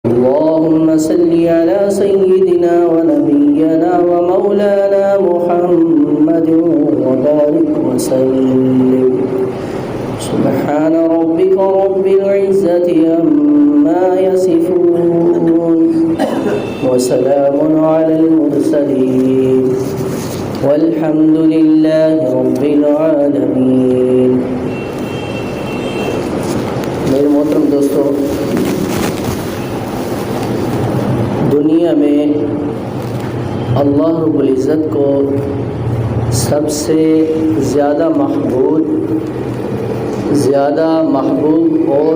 اللهم صل على سيدنا ونبينا ومولانا محمد وبارك وسلم. سبحان ربك رب العزة عما يصفون وسلام على المرسلين والحمد لله رب العالمين. میرے محترم دوستو، دنیا میں اللہ رب العزت کو سب سے زیادہ محبوب اور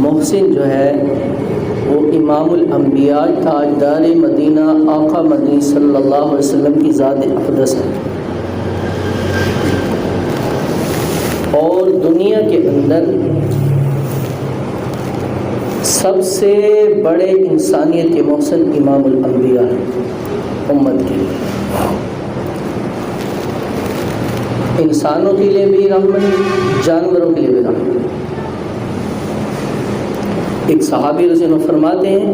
محسن جو ہے وہ امام الانبیاء تاجدار مدینہ آقا مدنی صلی اللہ علیہ وسلم کی ذات اقدس ہے. اور دنیا کے اندر سب سے بڑے انسانیت کے محسن امام الانبیاء ہیں امت کے لیے. انسانوں کے لیے بھی رحمت، جانوروں کے لیے بھی رحمت. ایک صحابی رضی اللہ عنہ فرماتے ہیں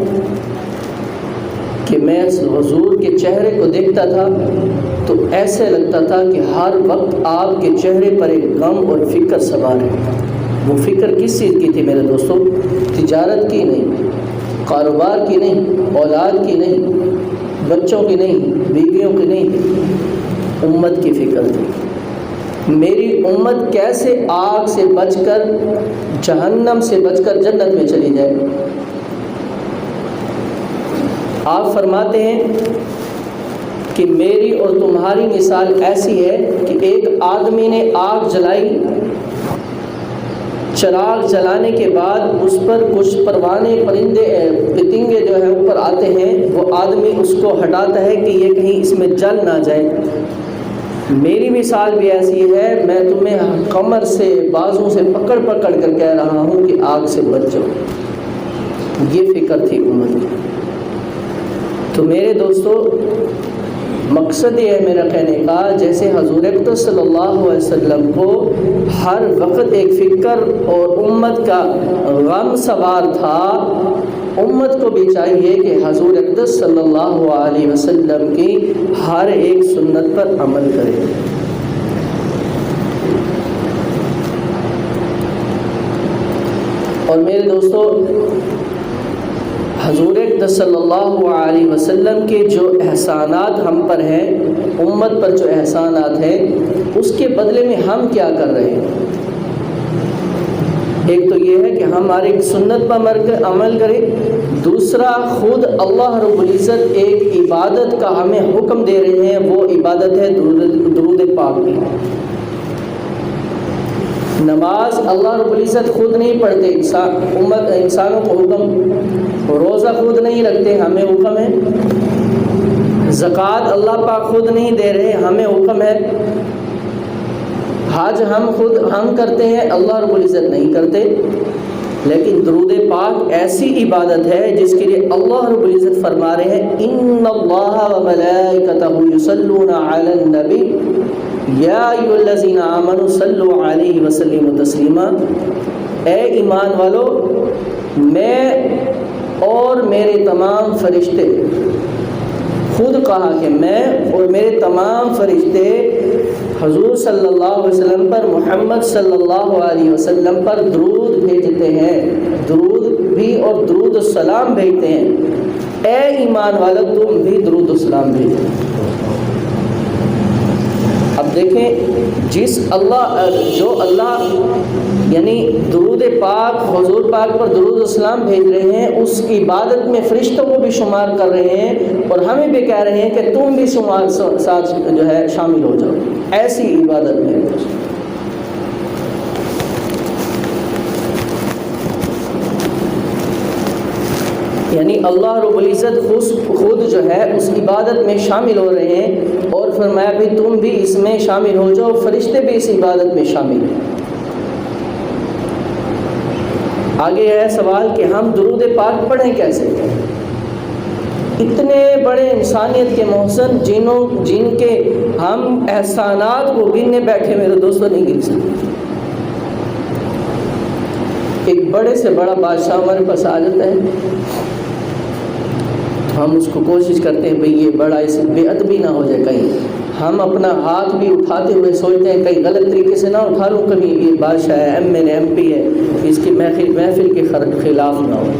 کہ میں حضور کے چہرے کو دیکھتا تھا تو ایسے لگتا تھا کہ ہر وقت آپ کے چہرے پر ایک غم اور فکر سوار ہے. وہ فکر کس چیز کی تھی میرے دوستو؟ تجارت کی نہیں، کاروبار کی نہیں، اولاد کی نہیں، بچوں کی نہیں، بیویوں کی نہیں، امت کی فکر تھی. میری امت کیسے آگ سے بچ کر، جہنم سے بچ کر جنت میں چلی جائے. آپ فرماتے ہیں کہ میری اور تمہاری مثال ایسی ہے کہ ایک آدمی نے آگ جلائی، چراغ جلانے کے بعد اس پر کچھ پروانے پتنگے جو ہیں اوپر آتے ہیں، وہ آدمی اس کو ہٹاتا ہے کہ یہ کہیں اس میں جل نہ جائے. میری مثال بھی ایسی ہے، میں تمہیں کمر سے بازوں سے پکڑ کر کہہ رہا ہوں کہ آگ سے بچ جاؤ. یہ فکر تھی امت کی. تو میرے دوستو، مقصد یہ ہے میرا کہنے کا، جیسے حضور اقدس صلی اللہ علیہ وسلم کو ہر وقت ایک فکر اور امت کا غم سوار تھا، امت کو بھی چاہیے کہ حضور اقدس صلی اللہ علیہ وسلم کی ہر ایک سنت پر عمل کرے. اور میرے دوستو، حضور اقدس صلی اللہ علیہ وسلم کے جو احسانات ہم پر ہیں، امت پر جو احسانات ہیں، اس کے بدلے میں ہم کیا کر رہے ہیں؟ ایک تو یہ ہے کہ ہماری سنت پر عمل کریں. دوسرا، خود اللہ رب العزت ایک عبادت کا ہمیں حکم دے رہے ہیں، وہ عبادت ہے درود پاک کی. نماز اللہ رب العزت خود نہیں پڑھتے، انسانوں کو حکم. روزہ خود نہیں رکھتے، ہمیں حکم ہے. زکوٰۃ اللہ پاک خود نہیں دے رہے، ہمیں حکم ہے. حج ہم کرتے ہیں، اللہ رب العزت نہیں کرتے. لیکن درود پاک ایسی عبادت ہے جس کے لیے اللہ رب العزت فرما رہے ہیں، ان اللہ وملائکتہ یصلون علی النبی یا ایھا الذین آمنوا صلوا علیہ وسلموا تسلیما. اے ایمان والو، میں اور میرے تمام فرشتے، خود کہا کہ میں اور میرے تمام فرشتے حضور صلی اللہ علیہ وسلم پر، محمد صلی اللہ علیہ وسلم پر درود بھیجتے ہیں. درود بھی اور درود السلام بھیجتے ہیں. اے ایمان والو، تم بھی درود السلام بھیجو. اب دیکھیں، جو اللہ یعنی درود پاک، حضور پاک پر درود السلام بھیج رہے ہیں، اس کی عبادت میں فرشتوں کو بھی شمار کر رہے ہیں اور ہمیں بھی کہہ رہے ہیں کہ تم بھی ساتھ جو ہے شامل ہو جاؤ ایسی عبادت میں. یعنی اللہ رب العزت خود جو ہے اس عبادت میں شامل ہو رہے ہیں اور فرمایا بھی تم بھی اس میں شامل ہو جاؤ، فرشتے بھی اس عبادت میں شامل ہیں. آگے ہے سوال کہ ہم درود پاک پڑھیں کیسے؟ اتنے بڑے انسانیت کے محسن جن کے ہم احسانات کو گننے بیٹھے میرے دوستوں نہیں گن سکتے. ایک بڑے سے بڑا بادشاہ ہمارے پاس آ جاتا ہے تو ہم اس کو کوشش کرتے ہیں بھئی یہ بڑا اس بے ادبی نہ ہو جائے، کہیں ہم اپنا ہاتھ بھی اٹھاتے ہوئے سوچتے ہیں کہیں غلط طریقے سے نہ اٹھا لوں، کبھی یہ بادشاہ ہے، MP ہے، اس کی محفل کے خلاف نہ ہو۔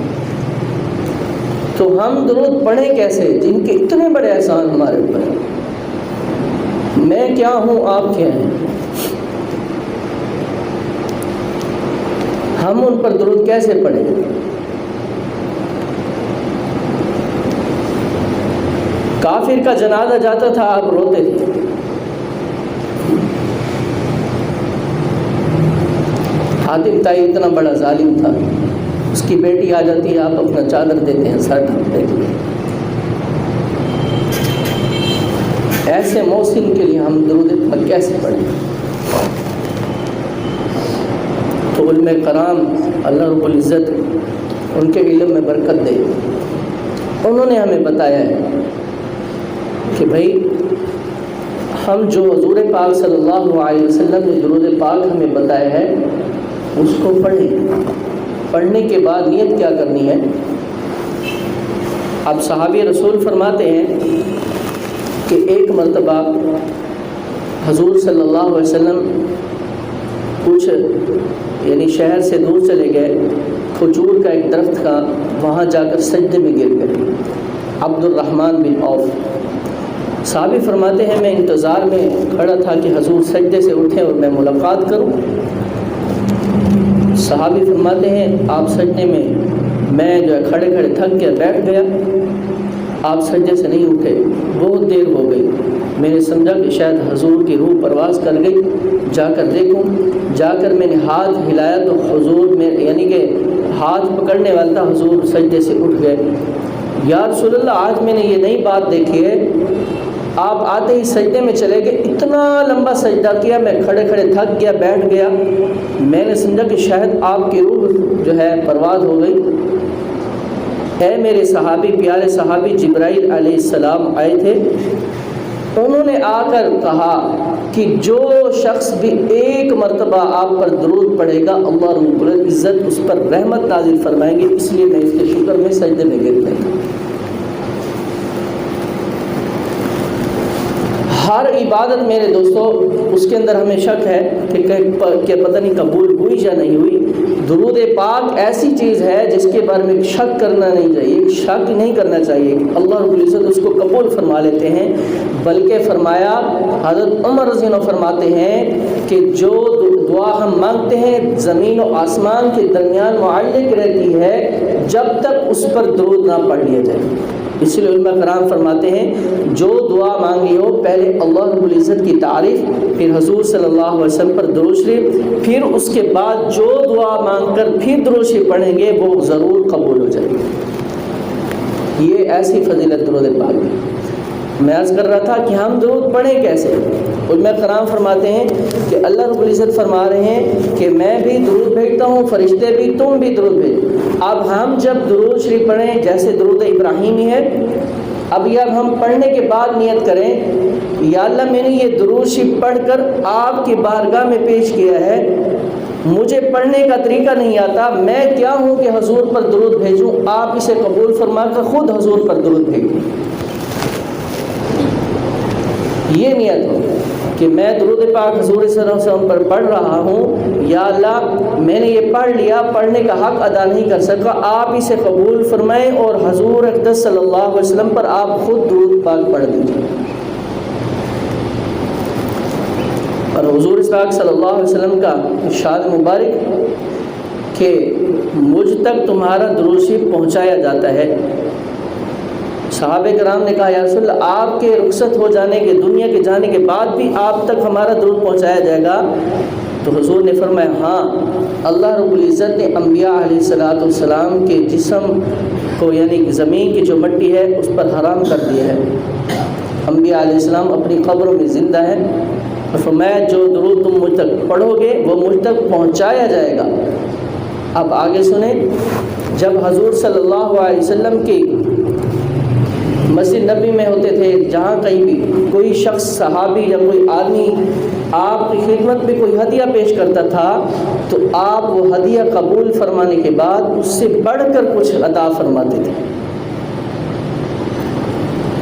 تو ہم درود پڑھیں کیسے جن کے اتنے بڑے احسان ہمارے اوپر؟ میں کیا ہوں، آپ کیا ہیں؟ ہم ان پر درود کیسے پڑھیں؟ کافر کا جنازہ جاتا تھا آپ روتے تھے، حاتم طائی اتنا بڑا ظالم تھا، اس کی بیٹی آ جاتی ہے، آپ اپنا چادر دیتے ہیں، سر ڈھکتے ہیں۔ ایسے محسن کے لیے ہم درود پاک کیسے پڑھیں؟ تو علماء کرام اللہ رب العزت ان کے علم میں برکت دے، انہوں نے ہمیں بتایا ہے کہ بھائی ہم جو حضور پاک صلی اللہ علیہ وسلم نے درود پاک ہمیں بتایا ہے اس کو پڑھیں۔ پڑھنے کے بعد نیت کیا کرنی ہے؟ اب صحابی رسول فرماتے ہیں کہ ایک مرتبہ حضور صلی اللہ علیہ وسلم کچھ یعنی شہر سے دور چلے گئے، کھجور کا ایک درخت تھا، وہاں جا کر سجدے میں گر گئے۔ عبد الرحمن بن عوف صحابی فرماتے ہیں میں انتظار میں کھڑا تھا کہ حضور سجدے سے اٹھیں اور میں ملاقات کروں۔ صحابی فرماتے ہیں آپ سجدے میں جو ہے کھڑے کھڑے تھک گیا، بیٹھ گیا، آپ سجدے سے نہیں اٹھے، بہت دیر ہو گئی۔ میں نے سمجھا کہ شاید حضور کی روح پرواز کر گئی، جا کر دیکھوں۔ جا کر میں نے ہاتھ ہلایا تو حضور میں یعنی کہ ہاتھ پکڑنے والا تھا، حضور سجدے سے اٹھ گئے۔ یا رسول اللہ آج میں نے یہ نئی بات دیکھی ہے، آپ آتے ہی سجدے میں چلے گئے، اتنا لمبا سجدہ کیا، میں کھڑے کھڑے تھک گیا، بیٹھ گیا۔ میں نے سمجھا کہ شاید آپ کی روح جو ہے پرواز ہو گئی۔ اے میرے صحابی، پیارے صحابی جبرائیل علیہ السلام آئے تھے، انہوں نے آ کر کہا کہ جو شخص بھی ایک مرتبہ آپ پر درود پڑھے گا اللہ رب العزت اس پر رحمت نازل فرمائیں گے، اس لیے میں اس کے شکر میں سجدے میں گر گیا۔ ہر عبادت میرے دوستو اس کے اندر ہمیں شک ہے کہ پتہ نہیں قبول ہوئی یا نہیں ہوئی۔ درود پاک ایسی چیز ہے جس کے بارے میں شک کرنا نہیں چاہیے، شک نہیں کرنا چاہیے کہ اللہ رب العزت اس کو قبول فرما لیتے ہیں، بلکہ فرمایا حضرت عمر رضی اللہ عنہ فرماتے ہیں کہ جو دعا ہم مانگتے ہیں زمین و آسمان کے درمیان معلق رہتی ہے جب تک اس پر درود نہ پڑھ لیا جائے۔ اس لیے علماء کرام فرماتے ہیں جو دعا مانگی ہو پہلے اللہ رب العزت کی تعریف، پھر حضور صلی اللہ علیہ وسلم پر درود شریف، پھر اس کے بعد جو دعا مانگ کر پھر درود شریف پڑھیں گے وہ ضرور قبول ہو جائے گی۔ یہ ایسی فضیلت درود پاک ہے۔ میں عرض کر رہا تھا کہ ہم درود پڑھیں کیسے؟ علماء کرام فرماتے ہیں کہ اللہ رب العزت فرما رہے ہیں کہ میں بھی درود بھیجتا ہوں، فرشتے بھی، تم بھی درود بھیجو۔ اب ہم جب درود شریف پڑھیں جیسے درود ابراہیمی ہے، اب یہ اب ہم پڑھنے کے بعد نیت کریں یا اللہ میں نے یہ درود شریف پڑھ کر آپ کی بارگاہ میں پیش کیا ہے، مجھے پڑھنے کا طریقہ نہیں آتا، میں کیا ہوں کہ حضور پر درود بھیجوں، آپ اسے قبول فرما کر خود حضور پر درود بھیجیں۔ یہ نیت ہو کہ میں درود پاک حضور صلی اللہ علیہ وسلم پر پڑھ رہا ہوں، یا اللہ میں نے یہ پڑھ لیا، پڑھنے کا حق ادا نہیں کر سکا، آپ اسے قبول فرمائیں اور حضور اقدس صلی اللہ علیہ وسلم پر آپ خود درود پاک پڑھ دیجیے۔ اور حضور پاک صلی اللہ علیہ وسلم کا ارشاد مبارک کہ مجھ تک تمہارا درود شریف پہنچایا جاتا ہے۔ صحابہ کرام نے کہا یا رسول اللہ آپ کے رخصت ہو جانے کے، دنیا کے جانے کے بعد بھی آپ تک ہمارا درود پہنچایا جائے گا؟ تو حضور نے فرمایا ہاں، اللہ رب العزت نے انبیاء علیہ السلام کے جسم کو یعنی زمین کی جو مٹی ہے اس پر حرام کر دیا ہے۔ انبیاء علیہ السلام اپنی قبروں میں زندہ ہے، اور فرمایا جو درود تم مجھ تک پڑھو گے وہ مجھ تک پہنچایا جائے گا۔ اب آگے سنیں، جب حضور صلی اللہ علیہ وسلم کی مسجد نبی میں ہوتے تھے، جہاں کہیں بھی کوئی شخص صحابی یا کوئی آدمی آپ کی خدمت میں کوئی ہدیہ پیش کرتا تھا تو آپ وہ ہدیہ قبول فرمانے کے بعد اس سے بڑھ کر کچھ عطا فرماتے تھے۔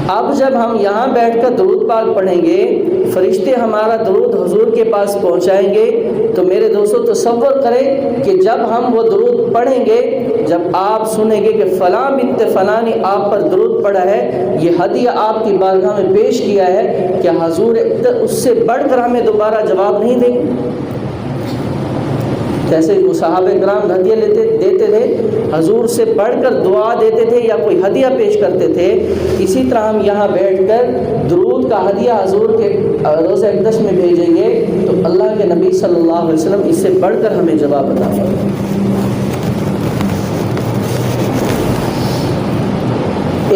اب جب ہم یہاں بیٹھ کر درود پاک پڑھیں گے، فرشتے ہمارا درود حضور کے پاس پہنچائیں گے، تو میرے دوستو تصور کریں کہ جب ہم وہ درود پڑھیں گے، جب آپ سنیں گے کہ فلاں بنت فلاں نے آپ پر درود پڑھا ہے، یہ ہدیہ آپ کی بارگاہ میں پیش کیا ہے، کیا حضور اس سے بڑھ کر ہمیں دوبارہ جواب نہیں دیں گے؟ جیسے وہ صحابہ کرام ہدیہ دیتے تھے، حضور سے بڑھ کر دعا دیتے تھے یا کوئی ہدیہ پیش کرتے تھے، اسی طرح ہم یہاں بیٹھ کر درود کا ہدیہ حضور کے روضہ اقدس میں بھیجیں گے تو اللہ کے نبی صلی اللہ علیہ وسلم اس سے بڑھ کر ہمیں جواب عطا فرمائیں۔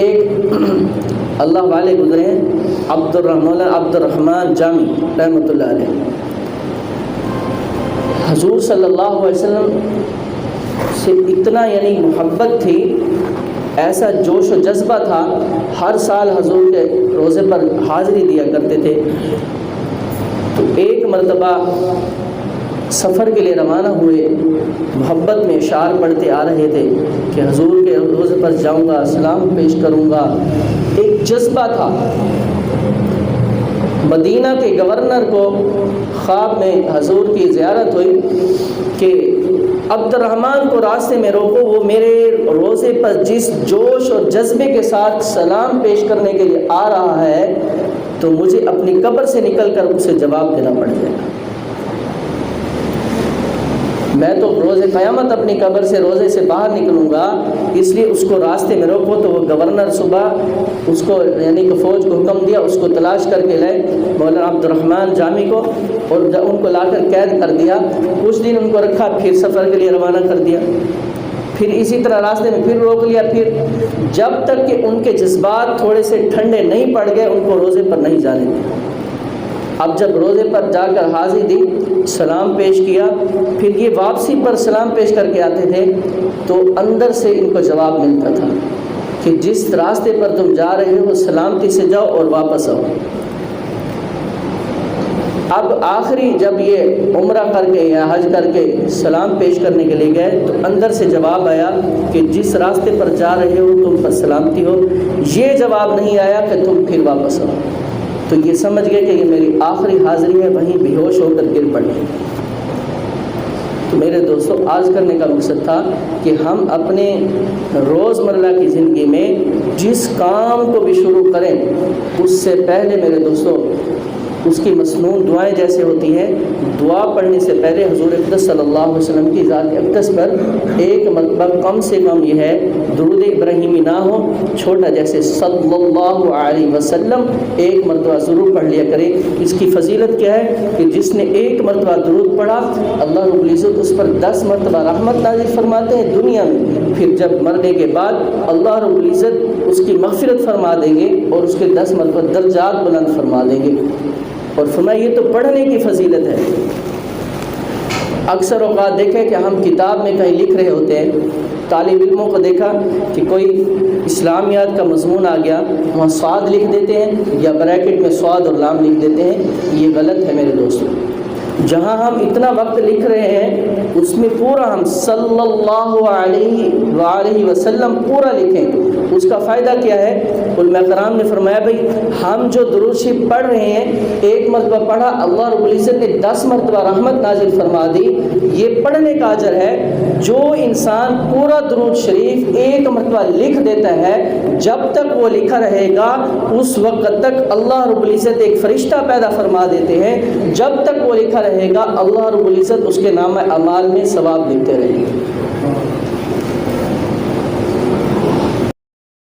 ایک اللہ والے گزرے ہیں، عبد الرحمن جامی رحمۃ اللہ علیہ، حضور صلی اللہ علیہ وسلم سے اتنا یعنی محبت تھی، ایسا جوش و جذبہ تھا، ہر سال حضور کے روزے پر حاضری دیا کرتے تھے۔ تو ایک مرتبہ سفر کے لیے روانہ ہوئے، محبت میں اشعار پڑھتے آ رہے تھے کہ حضور کے روزے پر جاؤں گا، سلام پیش کروں گا، ایک جذبہ تھا۔ مدینہ کے گورنر کو خواب میں حضور کی زیارت ہوئی کہ عبد الرحمن کو راستے میں روکو، وہ میرے روزے پر جس جوش اور جذبے کے ساتھ سلام پیش کرنے کے لیے آ رہا ہے تو مجھے اپنی قبر سے نکل کر اسے جواب دینا پڑ جائے گا۔ میں تو روز قیامت اپنی قبر سے روزے سے باہر نکلوں گا، اس لیے اس کو راستے میں روکو۔ تو وہ گورنر صبح اس کو یعنی کہ فوج کو حکم دیا، اس کو تلاش کر کے لائے مولانا عبد الرحمن جامی کو، اور ان کو لا کر قید کر دیا۔ کچھ دن ان کو رکھا، پھر سفر کے لیے روانہ کر دیا، پھر اسی طرح راستے میں پھر روک لیا، پھر جب تک کہ ان کے جذبات تھوڑے سے ٹھنڈے نہیں پڑ گئے ان کو روزے پر نہیں جانے دیا۔ اب جب روزے پر جا کر حاضری دی، سلام پیش کیا، پھر یہ واپسی پر سلام پیش کر کے آتے تھے تو اندر سے ان کو جواب ملتا تھا کہ جس راستے پر تم جا رہے ہو سلامتی سے جاؤ اور واپس آؤ۔ اب آخری جب یہ عمرہ کر کے یا حج کر کے سلام پیش کرنے کے لیے گئے تو اندر سے جواب آیا کہ جس راستے پر جا رہے ہو تم پر سلامتی ہو، یہ جواب نہیں آیا کہ تم پھر واپس آؤ۔ تو یہ سمجھ گئے کہ یہ میری آخری حاضری ہے، وہیں بے ہوش ہو کر گر پڑے۔ تو میرے دوستو آج کرنے کا مقصد تھا کہ ہم اپنے روزمرہ کی زندگی میں جس کام کو بھی شروع کریں اس سے پہلے میرے دوستو اس کی مسنون دعائیں جیسے ہوتی ہیں، دعا پڑھنے سے پہلے حضور اقدس صلی اللہ علیہ وسلم کی ذات اقدس پر ایک مرتبہ کم سے کم یہ ہے درود ابراہیمی نہ ہو، چھوٹا جیسے صلی اللہ علیہ وسلم ایک مرتبہ ضرور پڑھ لیا کرے۔ اس کی فضیلت کیا ہے کہ جس نے ایک مرتبہ درود پڑھا اللہ رب العزت اس پر 10 مرتبہ رحمت نازل فرماتے ہیں دنیا میں، پھر جب مرنے کے بعد اللہ رب العزت اس کی مغفرت فرما دیں گے اور اس کے 10 مرتبہ درجات بلند فرما دیں گے۔ اور فرمایا یہ تو پڑھنے کی فضیلت ہے۔ اکثر اوقات دیکھیں کہ ہم کتاب میں کہیں لکھ رہے ہوتے ہیں، طالب علموں کو دیکھا کہ کوئی اسلامیات کا مضمون آ گیا، وہاں صاد لکھ دیتے ہیں یا بریکٹ میں صاد اور لام لکھ دیتے ہیں، یہ غلط ہے میرے دوستوں۔ جہاں ہم اتنا وقت لکھ رہے ہیں اس میں پورا ہم صلی اللہ علیہ وآلہ وسلم پورا لکھیں۔ اس کا فائدہ کیا ہے؟ علماء کرام نے فرمایا بھائی ہم جو درود شریف پڑھ رہے ہیں، ایک مرتبہ پڑھا اللہ رب العزت نے 10 مرتبہ رحمت نازل فرما دی، یہ پڑھنے کا اجر ہے۔ جو انسان پورا درود شریف ایک مرتبہ لکھ دیتا ہے، جب تک وہ لکھا رہے گا اس وقت تک اللہ رب العزت ایک فرشتہ پیدا فرما دیتے ہیں، جب تک وہ لکھا رہے گا اللہ رب العزت اس کے نام اعمال میں ثواب لکھتے رہیں گے۔